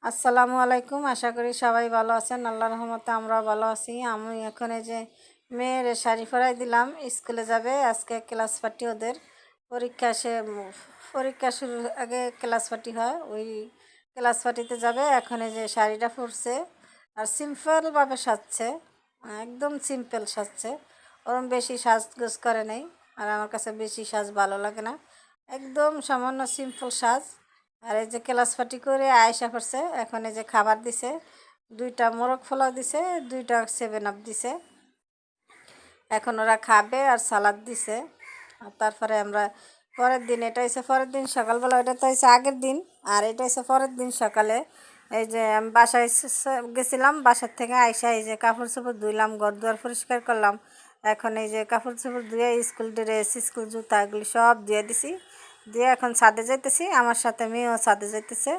আসসালামু আলাইকুম। আশা করি সবাই ভালো আছেন। আল্লাহর রহমতে আমরা ভালো আছি। আমি এখন এই যে মেয়ের শাড়ি পরাই দিলাম, স্কুলে যাবে আজকে। ক্লাস পার্টি ওদের পরীক্ষা পরীক্ষা শুরুর আগে ক্লাস পার্টি হয়, ওই ক্লাস পার্টিতে যাবে। এখন এই যে শাড়িটা পরছে আর সিম্পলভাবে সাজছে, একদম সিম্পল সাজছে। ওরম বেশি সাজগোজ করে নেই, আর আমার কাছে বেশি সাজ ভালো লাগে না। একদম সামান্য সিম্পল সাজ। আর এই যে ক্লাস পার্টি করে আয়সা করছে, এখন এই যে খাবার দিছে, 2টা মোরগ পোলাও দিছে, 2টা 7 আপ দিছে। এখন ওরা খাবে আর সালাদ দিছে। আর তারপরে আমরা পরের দিন, এটা হচ্ছে পরের দিন সকালবেলা, এটা তো হচ্ছে আগের দিন, আর এটা হচ্ছে পরের দিন সকালে। এই যে আমি বাসায় গেছিলাম, বাসার থেকে আইসা এই যে কাপড় চোপড় ধুইলাম, ঘর দুয়ার পরিষ্কার করলাম। এখন এই যে কাপড় চোপড় ধুয়ে স্কুল ড্রেস, স্কুল জুতা এগুলি সব ধুয়ে দিছি। দিয়ে এখন ছাদে যাইতেছি, আমার সাথে মেয়েও ছাদে যাইতেছে।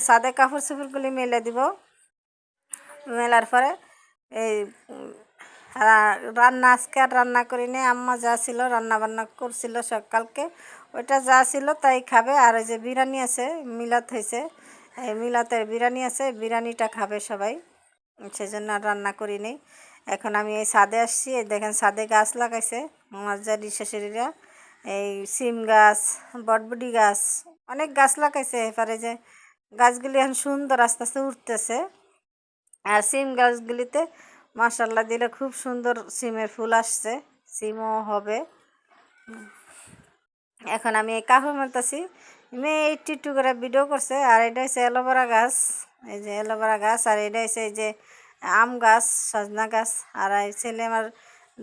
ছাদে কাপড় চোপড়গুলি মেলে দিব। মেলার পরে এই রান্না, আজকে আর রান্না করি নি। আম্মা যা ছিল রান্না বান্না করছিল সকালকে, ওইটা যা ছিল তাই খাবে। আর ওই যে বিরিয়ানি আছে, মিলাদ হয়েছে, এই মিলাতের বিরিয়ানি আছে, বিরিয়ানিটা খাবে সবাই, সেজন্য আর রান্না করি নি। এখন আমি এই ছাদে আসছি, এই দেখেন ছাদে গাছ লাগাইছে আমার জারি শাশুড়িরা। এই সিম গাছ, বটবটি গাছ, অনেক গাছ লাগাইছে। এবারে যে গাছগুলি এখন সুন্দর আস্তে আস্তে উঠতেছে। আর সিম গাছগুলিতে মাশাল্লাহ দিলে খুব সুন্দর সিমের ফুল আসছে, সিমও হবে। এখন আমি এই কাপড় মারতেছি, মেয়ে একটু করে ভিডিও করছে। আর এটা হচ্ছে অ্যালোভেরা গাছ, এই যে অ্যালোভেরা গাছ। আর এটা হচ্ছে এই যে আম গাছ, সজনা গাছ। আর এই ছেলে আমার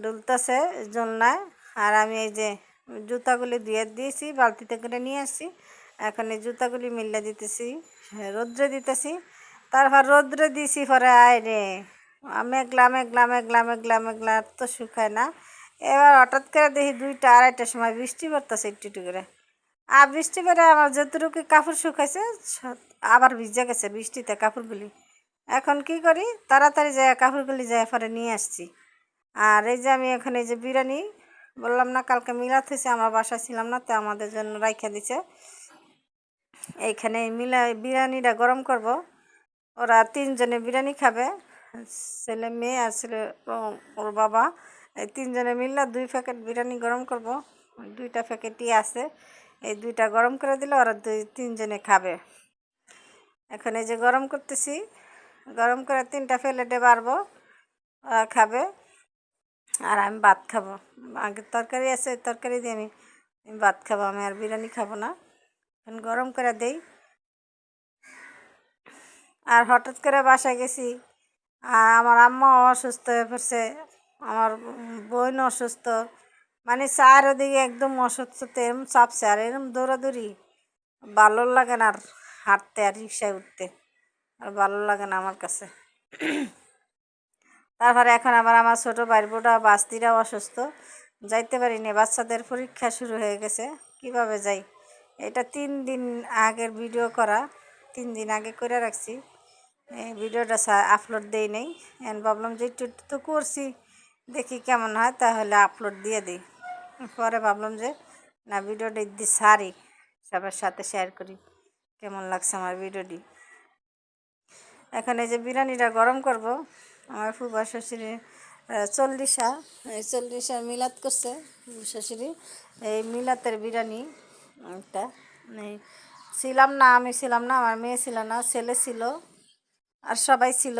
ডুলতেছে জন্যায়। আর আমি এই যে জুতাগুলি ধুয়ে দিয়েছি, বালতিতে করে নিয়ে আসছি। এখন এই জুতাগুলি মিলে দিতেছি, রোদ্রে দিতেছি। তারপর রোদ্রে দিছি, পরে আয় রে মেঘলা মেঘলা মেঘলা মেঘলা মেঘলা, তো শুকায় না। এবার হঠাৎ করে দেখি 2টা 2:30টার সময় বৃষ্টি পড়তেছে একটু একটু করে। আর বৃষ্টি পরে আমার যতটুকু কাপড় শুকাইছে আবার ভিজে গেছে বৃষ্টিতে কাপড়গুলি। এখন কি করি, তাড়াতাড়ি যায় কাপড়গুলি যায় পরে নিয়ে আসছি। আর এই যে আমি এখন এই যে বিরিয়ানি, বললাম না কালকে মিলাদ হয়েছে, আমার বাসায় ছিলাম না, তো আমাদের জন্য রাইখা দিছে। এইখানে বিরিয়ানিটা গরম করব। ওরা 3জনে বিরিয়ানি খাবে, ছেলে মেয়ে আর ছেলে ওর বাবা। এই 3জনে মিললে 2 প্যাকেট বিরিয়ানি গরম করব। 2টা প্যাকেটই আছে, এই 2টা গরম করে দিলে ওরা 3জনে খাবে। এখন এই যে গরম করতেছি, গরম করে 3টা প্লেটে বাড়বো, ওরা খাবে। আর আমি ভাত খাবো, আগে তরকারি আছে, তরকারি দিয়ে আমি ভাত খাবো, আমি আর বিরিয়ানি খাবো না। এখন গরম করে দেই। আর হঠাৎ করে বাসায় গেছি, আর আমার আম্মাও অসুস্থ হয়ে পড়ছে, আমার বোন অসুস্থ, মানে চারিদিকে একদম অসুস্থতে এরম চাপছে। আর এরম দৌড়াদৌড়ি ভালো লাগে না, আর হাঁটতে আর রিক্সায় উঠতে আর ভালো লাগে না আমার কাছে। তারপরে এখন আবার আমার ছোটো ভাইয়ের বোটা বাস্তিরাও অসুস্থ, যাইতে পারিনি। বাচ্চাদের পরীক্ষা শুরু হয়ে গেছে, কিভাবে যাই। এটা 3 দিন আগের ভিডিও করা, 3 দিন আগে করে রাখছি। এই ভিডিওটা আপলোড দেই নেই, এখন ভাবলাম যে একটু একটু তো করছি, দেখি কেমন হয়, তাহলে আপলোড দিয়ে দিই। পরে ভাবলাম যে না, ভিডিওটা দিয়ে সারি, সবার সাথে শেয়ার করি কেমন লাগছে আমার ভিডিওটি। এখন এই যে বিরিয়ানিটা গরম করব। আমার ফুফা শ্বশুরি 40 এই 40 মিলাদ করছে শ্বশুরি, এই মিলাতের বিরিয়ানি একটা। এই ছিলাম না, আমি ছিলাম না, আমার মেয়ে ছিল না, ছেলে ছিল আর সবাই ছিল।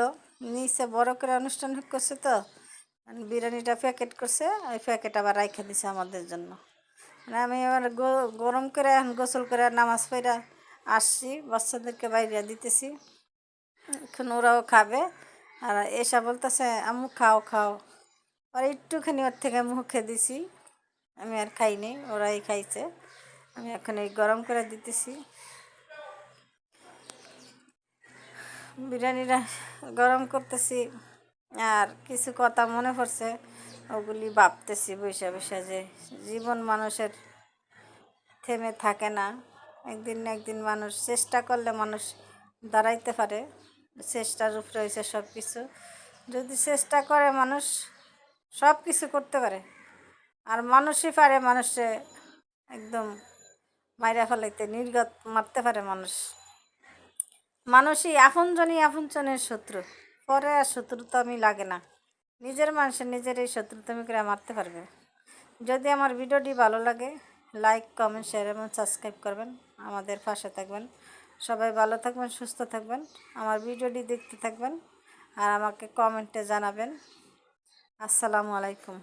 নিচে বড় করে অনুষ্ঠান করছে, তো বিরিয়ানিটা প্যাকেট করছে, ওই প্যাকেট আবার রাইখা দিছে আমাদের জন্য। মানে আমি এবার গরম করে এখন গোসল করে নামাজ পড়া আসছি, বাচ্চাদেরকে বাইরে দিতেছি, এখন ওরাও খাবে। আর এসা বলতেছে আম্মু খাও খাও, আর একটুখানি ওর থেকে মুখে দিছি, আমি আর খাইনি, ওরাই খাইছে। আমি এখন এই গরম করে দিতেছি বিরিয়ানিটা, গরম করতেছি। আর কিছু কথা মনে পড়ছে, ওগুলি ভাবতেছি বসে বসে, যে জীবন মানুষের থেমে থাকে না, একদিন না একদিন মানুষ চেষ্টা করলে মানুষ দাঁড়াইতে পারে। চেষ্টার উপরে হয়েছে সব কিছু, যদি চেষ্টা করে মানুষ সব কিছু করতে পারে। আর মানুষই পারে মানুষে একদম মাইরা ফেলাইতে, নির্গত মারতে পারে মানুষ। মানুষই আপনজনের শত্রু, পরে আর শত্রু তো আমি লাগে না। নিজের মানুষের নিজের এই শত্রু তুমি করে মারতে পারবে। যদি আমার ভিডিওটি ভালো লাগে, লাইক কমেন্ট শেয়ার এবং সাবস্ক্রাইব করবেন, আমাদের পাশে থাকবেন। সবাই ভালো থাকবেন, সুস্থ থাকবেন, আমার ভিডিওটি দেখতে থাকবেন আর আমাকে কমেন্টে জানাবেন। আসসালামু আলাইকুম।